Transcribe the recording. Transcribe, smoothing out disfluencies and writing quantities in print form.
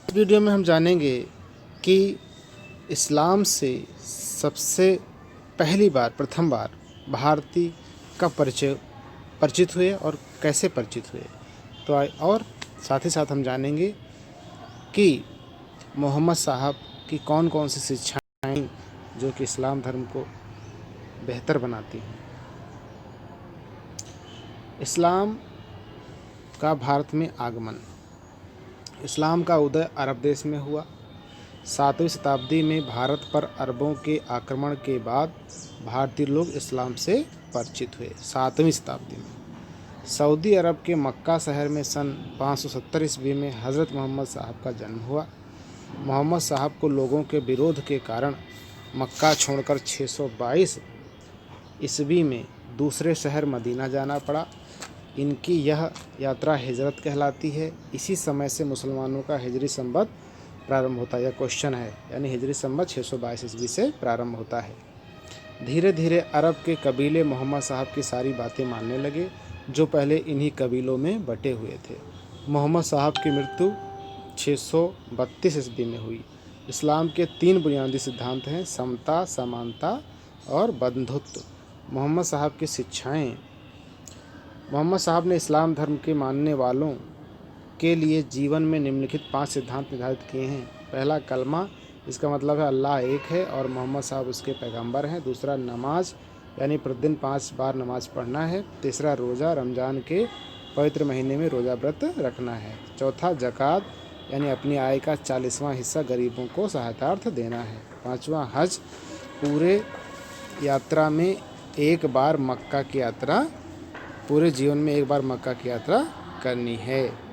Video में हम जानेंगे कि इस्लाम से सबसे पहली बार प्रथम बार भारतीय कब परिचित हुए और कैसे परिचित हुए। तो और साथ ही साथ हम जानेंगे कि मोहम्मद साहब की कौन कौन सी शिक्षाएं जो कि इस्लाम धर्म को बेहतर बनाती हैं। इस्लाम का भारत में आगमन। इस्लाम का उदय अरब देश में हुआ। 7वीं शताब्दी में भारत पर अरबों के आक्रमण के बाद भारतीय लोग इस्लाम से परिचित हुए। 7वीं शताब्दी में सऊदी अरब के मक्का शहर में सन 570 ईस्वी में हज़रत मोहम्मद साहब का जन्म हुआ। मोहम्मद साहब को लोगों के विरोध के कारण मक्का छोड़कर 622 ईस्वी में दूसरे शहर मदीना जाना पड़ा। इनकी यह यात्रा हिजरत कहलाती है। इसी समय से मुसलमानों का हिजरी संवत प्रारंभ होता है। यह क्वेश्चन है, यानी हिजरी संवत 622 ईस्वी से प्रारंभ होता है। धीरे धीरे अरब के कबीले मोहम्मद साहब की सारी बातें मानने लगे, जो पहले इन्हीं कबीलों में बटे हुए थे। मोहम्मद साहब की मृत्यु 632 ईस्वी में हुई। इस्लाम के 3 बुनियादी सिद्धांत हैं: समता, समानता और बंधुत्व। मोहम्मद साहब की शिक्षाएं। मोहम्मद साहब ने इस्लाम धर्म के मानने वालों के लिए जीवन में निम्नलिखित 5 सिद्धांत निर्धारित किए हैं। पहला, कलमा, इसका मतलब है अल्लाह एक है और मोहम्मद साहब उसके पैगंबर हैं। दूसरा, नमाज, यानी प्रतिदिन 5 बार नमाज पढ़ना है। तीसरा, रोज़ा, रमज़ान के पवित्र महीने में रोज़ा व्रत रखना है। चौथा, ज़कात, यानी अपनी आय का 40वां हिस्सा गरीबों को सहायतार्थ देना है। पाँचवा, हज, पूरे यात्रा में एक बार मक्का की यात्रा, पूरे जीवन में एक बार मक्का की यात्रा करनी है।